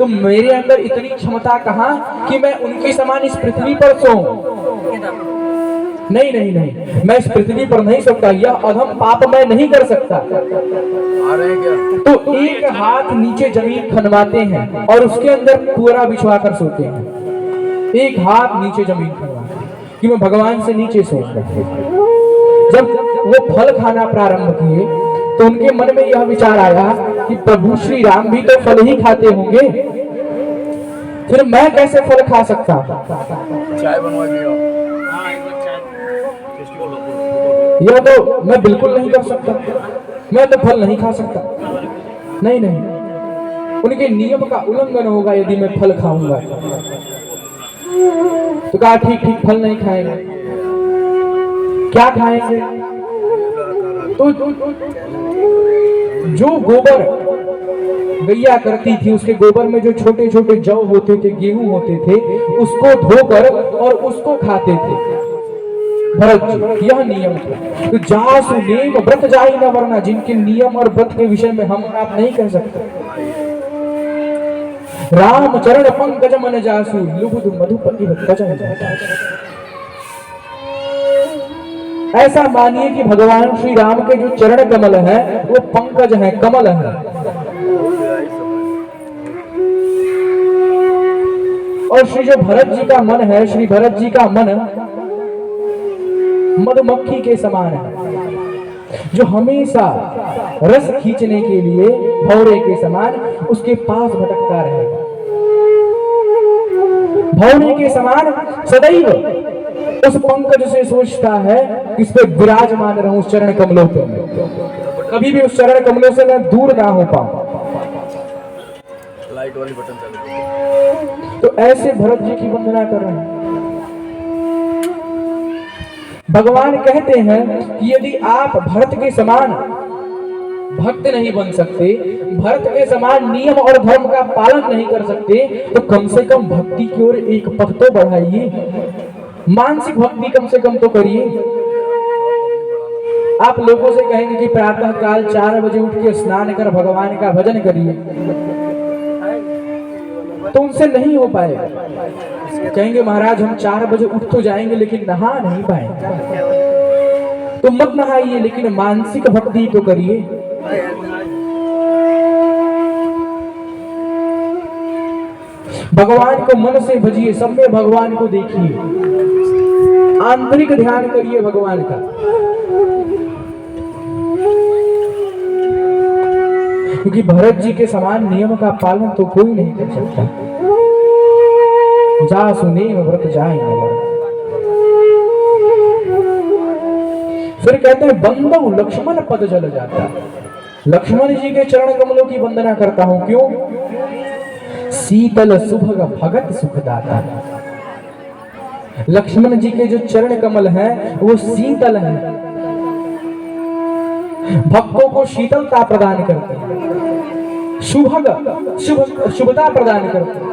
तो मेरे अंदर इतनी क्षमता कहाँ कि मैं उनके समान इस पृथ्वी पर सोऊं। नहीं नहीं नहीं, मैं इस पृथ्वी पर नहीं सकता, यह अधम पाप मैं नहीं कर सकता। तो एक हाथ नीचे जमीन खनवाते हैं और उसके अंदर पूरा बिछवा कर सोते हैं। एक हाथ नीचे जमीन खनवाते हैं कि मैं भगवान से नीचे सोऊंगा। जब वो फल खाना प्रारंभ किए तो उनके मन में यह विचार आया कि प्रभु श्री राम भी तो फल ही खाते होंगे, फिर मैं कैसे फल खा सकता। चाय बनवा दिया। यह तो मैं बिल्कुल नहीं कर सकता, मैं तो फल नहीं खा सकता। नहीं नहीं, उनके नियम का उल्लंघन होगा यदि मैं फल खाऊंगा। तो कहा ठीक ठीक, फल नहीं खाएंगे, क्या खाएंगे। तो जो गोबर गैया करती थी, उसके गोबर में जो छोटे छोटे जौ होते थे, गेहूं होते थे, उसको धोकर और उसको खाते थे भरत जी। यह नियम था। तो जासु नेम व्रत जाई न वरना, जिनके नियम और व्रत के विषय में हम आप नहीं कह सकते। राम चरण पंकज मन जासु, लुब्ध मधुपति भजन जासु। ऐसा मानिए कि भगवान श्री राम के जो चरण कमल है वो पंकज है, कमल है। और श्री जो भरत जी का मन है, श्री भरत जी का मन मधुमक्खी के समान है, जो हमेशा रस खींचने के लिए भौरे के समान उसके पास भटकता रहेगा। भौरे के समान सदैव उस पंकज से सोचता है इस पे विराजमान रहूं, उस चरण कमलों पे, कभी भी उस चरण कमलों से मैं दूर ना हो पाऊं। लाइट वाली बटन चालू। तो ऐसे भरत जी की वंदना कर रहे हैं। भगवान कहते हैं कि यदि आप भरत के समान भक्त नहीं बन सकते, भरत के समान नियम और धर्म का पालन नहीं कर सकते, तो कम से कम भक्ति की ओर एक पथ तो बढ़ाइए, मानसिक भक्ति कम से कम तो करिए। आप लोगों से कहेंगे कि प्रातः काल 4 बजे उठ के स्नान कर भगवान का भजन करिए, तो उनसे नहीं हो पाएगा। कहेंगे महाराज हम 4 बजे उठ तो जाएंगे लेकिन नहा नहीं पाएंगे। तो मत नहाइए, लेकिन मानसिक भक्ति तो करिए। भगवान को मन से भजिए, सब में भगवान को देखिए, आंतरिक ध्यान करिए भगवान का। क्योंकि भरत जी के समान नियम का पालन तो कोई नहीं कर सकता। जा सुने व्रत जाए। फिर कहते हैं बंदो लक्ष्मण पद जल जाता। लक्ष्मण जी के चरण कमलों की वंदना करता हूं, क्यों? शीतल सुभग भगत सुखदाता। लक्ष्मण जी के जो चरण कमल हैं वो शीतल हैं, भक्तों को शीतलता प्रदान करते हैं, शुभता प्रदान करते हैं।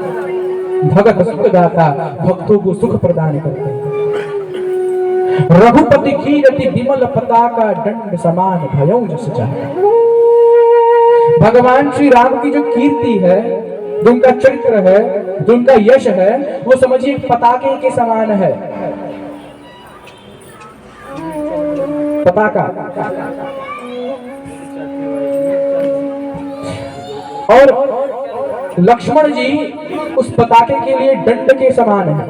भगत सुखदाता, भक्तों को सुख प्रदान करते हैं। रघुपति कीरति विमल पताका, दंड समान भयौ जस जाता। भगवान श्री राम की जो कीर्ति है, जो उनका चरित्र है, जो उनका यश है, वो समझिए पताके के समान है। पताका। और लक्ष्मण जी उस पताके के लिए दंड के समान है।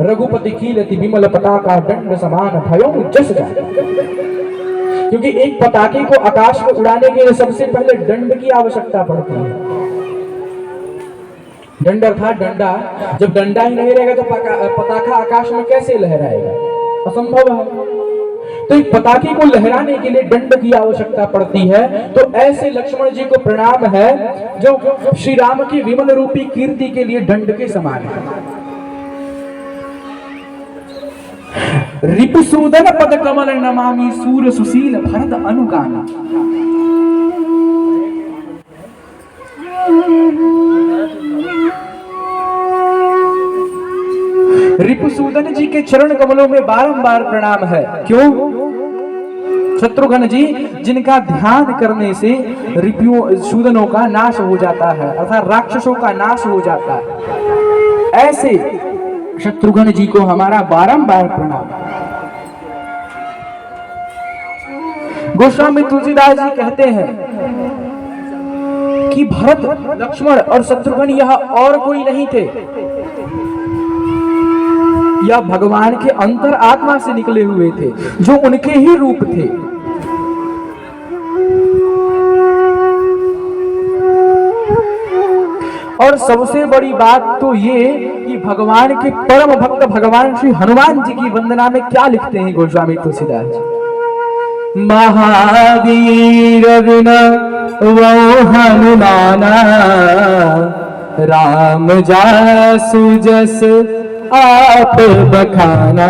रघुपति कीरति विमल पताका, दंड समान भयौ जस जाता। क्योंकि एक पताके को आकाश में उड़ाने के लिए सबसे पहले दंड की आवश्यकता पड़ती है। दंड अर्थात डंडा। जब डंडा ही नहीं रहेगा तो पताका आकाश में कैसे लहराएगा? असंभव है। तो एक पताके को लहराने के लिए दंड की आवश्यकता पड़ती है। तो ऐसे लक्ष्मण जी को प्रणाम है जो श्री राम की विमल रूपी कीर्ति के लिए दंड के समान है। रिपुसूदन पद कमल नमामि, सूर सुशील भरत अनुगामी। रिपुसूदन जी के चरण कमलों में बारंबार प्रणाम है। क्यों? शत्रुघ्न जी जिनका ध्यान करने से रिपुओं शूदनों का नाश हो जाता है, अर्थात राक्षसों का नाश हो जाता है, ऐसे शत्रुघ्न जी को हमारा बारंबार प्रणाम। गोस्वामी तुलसीदास जी कहते हैं कि भरत, लक्ष्मण और शत्रुघ्न यह और कोई नहीं थे, यह भगवान के अंतर आत्मा से निकले हुए थे, जो उनके ही रूप थे। और सबसे बड़ी बात तो ये कि भगवान के परम भक्त भगवान श्री हनुमान जी की वंदना में क्या लिखते हैं गोस्वामी तुलसीदास जी? महावीर बिना वो हनुमाना, राम जासु जस आप बखाना।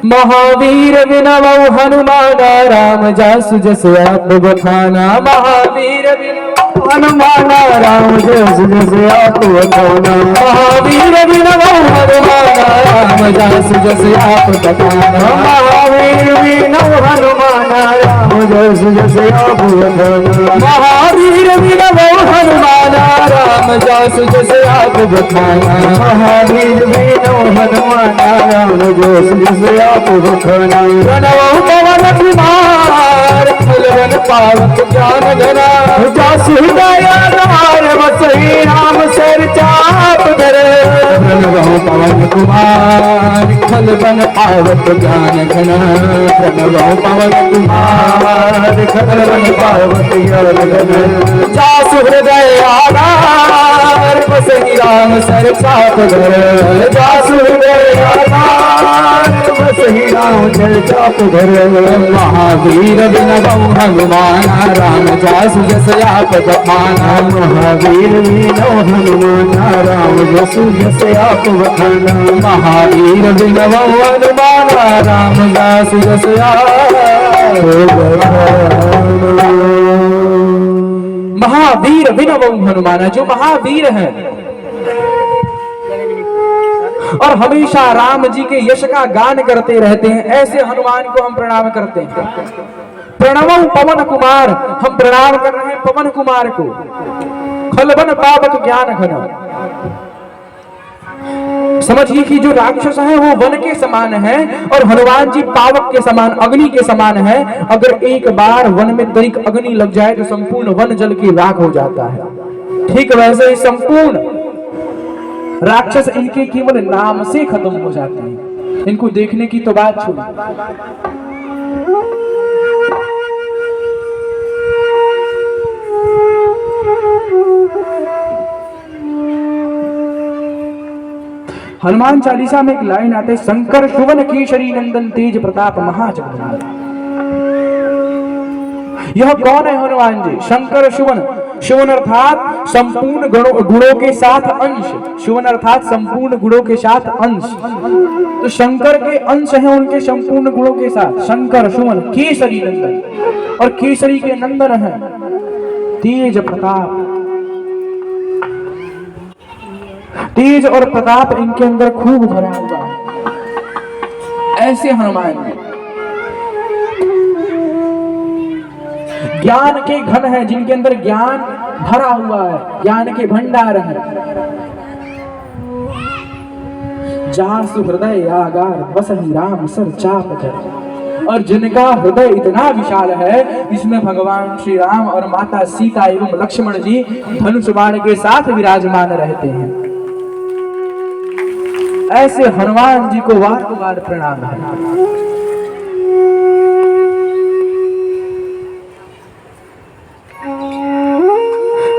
महावीर बिना वो हनुमाना, राम जासु जस आप बखाना। महावीर बिना हनुमाना, राम जासु जस आप बखाना। महावीर बिना वो हनुमाना, राम जासु जस आप बखाना। महावीर बिना हनुमाना, राम जासु जस आप बखाना। महावीर बिना वो हनुमाना, राम जासु जस आप बखाना। महावीर बिना हनुमाना, राम जासु जस आप बखाना। प्रणव पवन कुमार, फलवन पावक ज्ञान धरा। जासु दया द्वार बसई, राम सर चाप धरे। प्रणव पवन कुमार, फलवन पावक ज्ञान घना। प्रणव पवन कुमार, फलवन पावक ज्ञान घना। जासु हृदय आधार, बसई राम सर चाप धरे। जासु हृदय आधार, बसई राम सर चाप धरे। महावीर बिना बहु हनुमाना, राम जासु जस आप बखाना। महावीर बिना हनुमाना, राम जासु जस आप बखाना। महावीर बिना बहु हनुमाना, राम जासु जस आप बखाना। महावीर बिना बहु हनुमाना, जो महावीर है और हमेशा राम जी के यश का गान करते रहते हैं, ऐसे हनुमान को हम प्रणाम करते हैं। प्रणवं पवन कुमार, हम प्रणाम कर रहे हैं पवन कुमार को। खलबन पावक ज्ञान घन, समझिए कि जो राक्षस है वो वन के समान है और हनुमान जी पावक के समान, अग्नि के समान है। अगर एक बार वन में तनिक अग्नि लग जाए तो संपूर्ण वन जल की राख हो जाता है। ठीक वैसे ही संपूर्ण राक्षस इनके केवल नाम से खत्म हो जाते हैं। इनको देखने की तो बात छोड़िए। हनुमान चालीसा में एक लाइन आते, शंकर सुवन केशरी नंदन तेज प्रताप महाजगदम्ब। यह कौन है हनुमान जी? शंकर सुवन, सुवन अर्थात संपूर्ण गुणों के साथ अंश, सुवन अर्थात संपूर्ण गुणों के साथ अंश। तो शंकर के अंश हैं उनके संपूर्ण गुणों के साथ। शंकर सुवन केसरी नंदन, और केसरी के नंदन है तेज प्रताप। तेज और प्रताप इनके अंदर खूब भरा हुआ है। ऐसे हनुमान जी ज्ञान के घन है, जिनके अंदर ज्ञान भरा हुआ है, ज्ञान के भंडार है। जासु हृदय आगार, बसहि राम सर चाप धरे। और जिनका हृदय इतना विशाल है, इसमें भगवान श्री राम और माता सीता एवं लक्ष्मण जी धनुष बाण के साथ विराजमान रहते हैं। ऐसे हनुमान जी को बार बार प्रणाम है।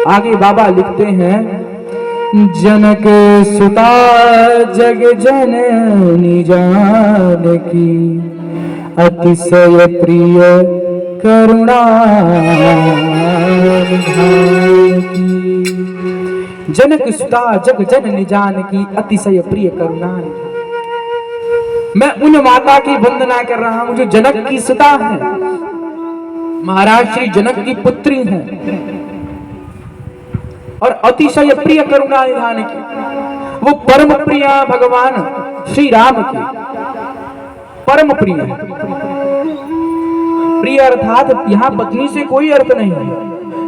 आगे बाबा लिखते हैं, जनक सुता जग जननी जानकी, अतिशय प्रिय करुणा निधानकी। जनक सुता जग जननी जानकी, अतिशय प्रिय करुणा। मैं उन माता की वंदना कर रहा हूं जो जनक की सुता है, महाराज श्री जनक की पुत्री है, और अतिशय प्रिय करुणा निधान की। वो परम प्रिय भगवान श्री राम की परम प्रिय है। प्रिय अर्थात यहाँ पत्नी से कोई अर्थ नहीं है,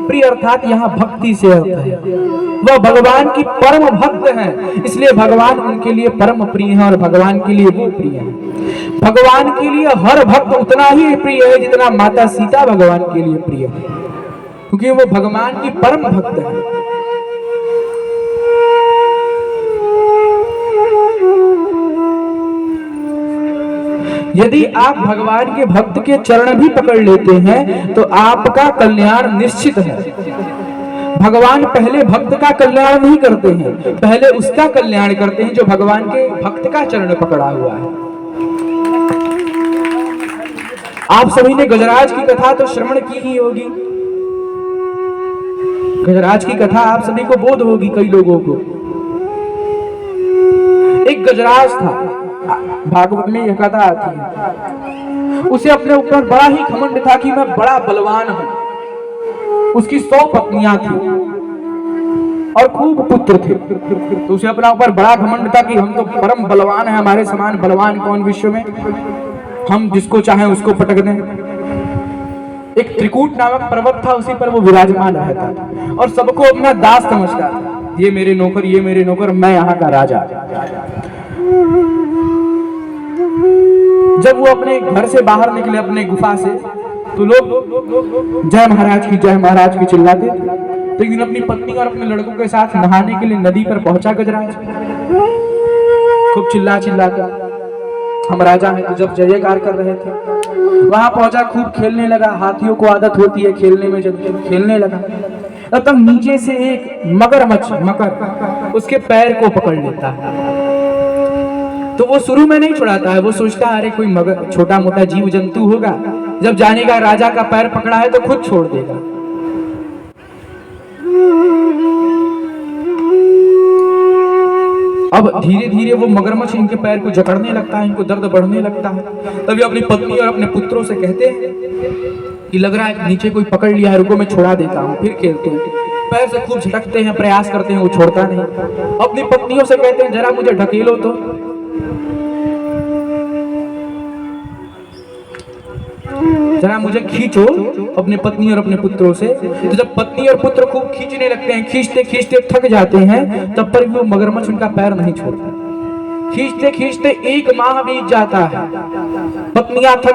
प्रिय अर्थात यहाँ भक्ति से अर्थ है। वह भगवान की परम भक्त है, इसलिए भगवान उनके लिए परम प्रिय है और भगवान के लिए वो प्रिय है। भगवान के लिए हर भक्त उतना ही प्रिय है जितना माता सीता भगवान के लिए प्रिय है, क्योंकि वो भगवान की परम भक्त है। यदि आप भगवान के भक्त के चरण भी पकड़ लेते हैं तो आपका कल्याण निश्चित है। भगवान पहले भक्त का कल्याण नहीं करते हैं, पहले उसका कल्याण करते हैं जो भगवान के भक्त का चरण पकड़ा हुआ है। आप सभी ने गजराज की कथा तो श्रवण की ही होगी। गजराज की कथा आप सभी को बोध होगी, कई लोगों को। एक गजराज था, भागवत में यह कथा आती है। उसे अपने ऊपर बड़ा ही घमंड था कि मैं बड़ा बलवान हूं। उसकी 100 पत्नियां थी और खूब पुत्र थे, तो उसे अपना ऊपर बड़ा घमंड था कि हम तो परम बलवान हैं, हमारे समान बलवान कौन विश्व में, हम जिसको चाहें उसको पटक दें। एक त्रिकूट नामक पर्वत था, उसी पर वो विराजमान रहता था और सबको अपना दास समझता था। ये मेरे नौकर, ये मेरे नौकर, मैं यहाँ का राजा। जब वो अपने घर से बाहर निकले, अपने गुफा से, तो लोग जय महाराज की, जय महाराज की चिल्लाते। तो एक दिन अपनी पत्नी और अपने लड़कों के साथ नहाने के लिए नदी पर पहुंचा गजराज। खूब चिल्ला कर हम राजा हैं, तो जब जय जयकार कर रहे थे, वहां पहुंचा, खूब खेलने लगा। हाथियों को आदत होती है खेलने में, जब खेलने लगा तब नीचे से एक मकर उसके पैर को पकड़ लेता है। तो वो शुरू में नहीं छुड़ाता है, वो सोचता है अरे कोई मगर, छोटा मोटा जीव जंतु होगा, जब जानेगा राजा का पैर पकड़ा है तो खुद छोड़ देगा। अब धीरे धीरे वो मगरमच्छ इनके पैर को जकड़ने लगता है, इनको दर्द बढ़ने लगता है। तभी अपनी पत्नी और अपने पुत्रों से कहते हैं कि लग रहा है नीचे कोई पकड़ लिया है, रुको मैं छुड़ा देता हूँ। फिर खेलते हैं, पैर से खूब झटकते हैं, प्रयास करते हैं, वो छोड़ता नहीं। अपनी पत्नियों से कहते हैं जरा मुझे ढकेलो तो। जरा मुझे खींचो, अपने पत्नी और अपने पुत्रों से। तो जब पत्नी और पुत्र खूब खींचने लगते हैं, खींचते खींचते थक जाते हैं, तब पर भी वो मगरमच्छ उनका पैर नहीं छोड़ता। खींचते खींचते 1 माह बीत जाता है, पत्नियां थक